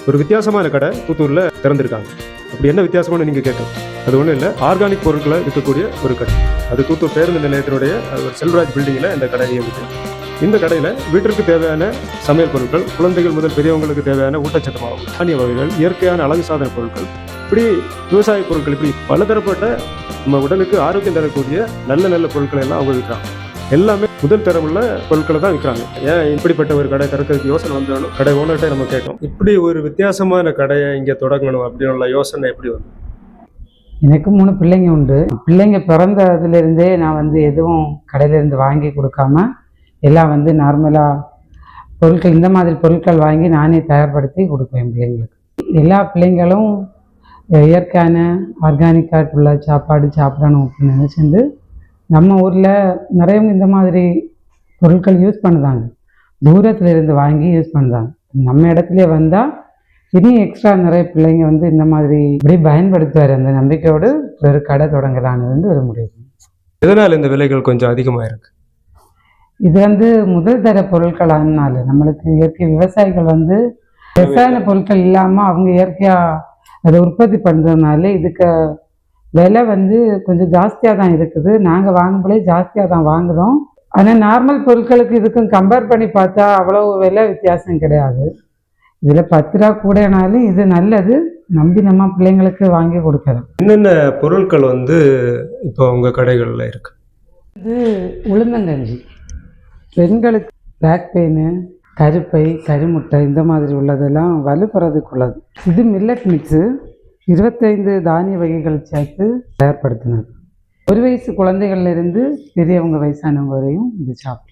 ஒரு வித்தியாசமான கடை தூத்தூரில் திறந்திருக்காங்க. அப்படி என்ன வித்தியாசம்னு நீங்கள் கேட்கலாம். அது ஒன்றும் இல்லை, ஆர்கானிக் பொருட்களை விற்கக்கூடிய ஒரு கடை. அது தூத்தூர் பேருந்து நிலையத்தினுடைய ஒரு செல்வராஜ் பில்டிங்கில் இந்த கடை இயங்குது. இந்த கடையில் வீட்டிற்கு தேவையான சமையல் பொருட்கள், குழந்தைகள் முதல் பெரியவங்களுக்கு தேவையான ஊட்டச்சத்து மாவு, தானிய வகைகள், இயற்கையான அழகு சாதன பொருட்கள், இப்படி விவசாய பொருட்கள், இப்படி பலதரப்பட்ட நம்ம உடலுக்கு ஆரோக்கியம் தரக்கூடிய நல்ல நல்ல பொருட்களை எல்லாம் அவங்க விற்கிறாங்க. எல்லாமே முதல் தரமுள்ள பொருட்களை தான் விற்கிறாங்க. ஏன் இப்படிப்பட்ட ஒரு கடை திறக்கிறதுக்கு யோசனை வந்தாலும் கடை ஓனர்கிட்ட நம்ம கேட்டோம், இப்படி ஒரு வித்தியாசமான கடையை இங்கே தொடங்கணும் அப்படின்னு யோசனை எப்படி வரும்? எனக்கு 3 பிள்ளைங்க உண்டு. பிள்ளைங்க பிறந்ததுலேருந்தே நான் எதுவும் கடையிலேருந்து வாங்கி கொடுக்காம எல்லாம் நார்மலாக பொருட்கள், இந்த மாதிரி பொருட்கள் வாங்கி நானே தயார்படுத்தி கொடுப்பேன் பிள்ளைங்களுக்கு. எல்லா பிள்ளைங்களும் இயற்கையான ஆர்கானிக்காக உள்ள சாப்பாடு சாப்பிடணும் அப்படின்னு நினச்சிட்டு நம்ம ஊரில் நிறையவங்க இந்த மாதிரி பொருட்கள் யூஸ் பண்ணுறாங்க. தூரத்தில் இருந்து வாங்கி யூஸ் பண்ணுறாங்க. நம்ம இடத்துல வந்தால் இன்னும் எக்ஸ்ட்ரா நிறைய பிள்ளைங்க இந்த மாதிரி இப்படி பயன்படுத்துவார். அந்த நம்பிக்கையோடு ஒரு கடை தொடங்கலான்னு ஒரு முடிவு. எதனால் இந்த விலைகள் கொஞ்சம் அதிகமாக இருக்கு? இது முதல் தர பொருட்கள். அதனால நம்மளுக்கு இயற்கை விவசாயிகள் ரசாயன பொருட்கள் இல்லாமல் அவங்க இயற்கையாக அதை உற்பத்தி பண்ணுறதுனால இதுக்கு விலை கொஞ்சம் ஜாஸ்தியாக தான் இருக்குது. நாங்கள் வாங்கும்போதே ஜாஸ்தியாக தான் வாங்குகிறோம். ஆனால் நார்மல் பொருட்களுக்கு இதுக்கும் கம்பேர் பண்ணி பார்த்தா அவ்வளோ விலை வித்தியாசம் கிடையாது. இதில் 10 ரூபா கூடனாலும் இது நல்லது, நம்பி நம்ம பிள்ளைங்களுக்கு வாங்கி கொடுக்குறோம். என்னென்ன பொருட்கள் இப்போ உங்கள் கடைகளில் இருக்கு? இது உளுந்தங்கஞ்சி, பெண்களுக்கு பேக் பெயின், கருப்பை, கருமுட்டை இந்த மாதிரி உள்ளதெல்லாம் வலுப்புறதுக்குள்ளது. இது மில்லட் மிக்ஸு, 25 தானிய வகைகள் சேர்த்து தயார்படுத்தினது. 1 வயசு குழந்தைகள்லேருந்து பெரியவங்க வயசானவங்க வரையும் இது சாப்பிடலாம்.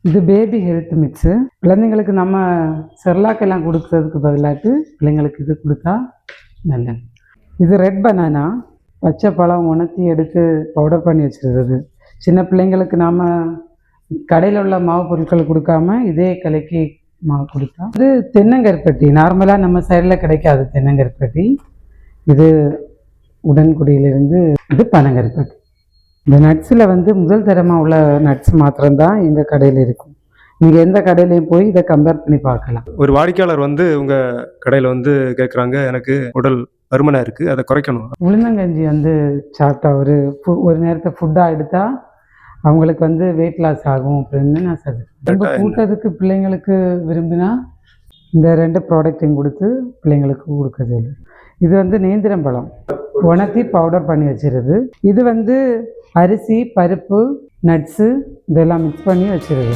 இது பேபி ஹெல்த் மிக்ஸு. குழந்தைங்களுக்கு நம்ம செர்லாக்கெல்லாம் கொடுக்கறதுக்கு பதிலாட்டு பிள்ளைங்களுக்கு இது கொடுத்தா நல்லது. இது ரெட் பனானா, பச்சை பழம் உணர்த்தி எடுத்து பவுடர் பண்ணி வச்சுருக்குது. சின்ன பிள்ளைங்களுக்கு நாம் கடையில் உள்ள மாவு பொருட்கள் கொடுக்காம இதே கலக்கி மாவு கொடுத்தா. இது தென்னங்கருப்பட்டி, நார்மலாக நம்ம சைடில் கிடைக்காது தென்னங்கருப்பட்டி. இது உடன்குடியிலிருந்து இது பனங்கருப்பட்டி. இந்த நட்ஸில் முதல் தரமாக உள்ள நட்ஸ் மாத்திரம்தான் எங்கள் கடையில் இருக்கும். நீங்கள் எந்த கடையிலையும் போய் இதை கம்பேர் பண்ணி பார்க்கலாம். ஒரு வாடிக்கையாளர் உங்கள் கடையில் கேட்குறாங்க, எனக்கு உடல் பருமனாக இருக்குது, அதை குறைக்கணும். உளுந்தங்கஞ்சி சாப்பிட்டா ஒரு நேரத்தை ஃபுட்டாக எடுத்தால் அவங்களுக்கு வெயிட் லாஸ் ஆகும் அப்படின்னு நான் ரொம்ப கூட்டத்துக்கு பிள்ளைங்களுக்கு விரும்பினா இந்த 2 ப்ராடக்டையும் கொடுத்து பிள்ளைங்களுக்கு கொடுக்க சொல்லு. இது நேந்திரம் பழம் உணர்த்தி பவுடர் பண்ணி வச்சிருது. இது அரிசி, பருப்பு, நட்ஸு இதெல்லாம் மிக்ஸ் பண்ணி வச்சிருது.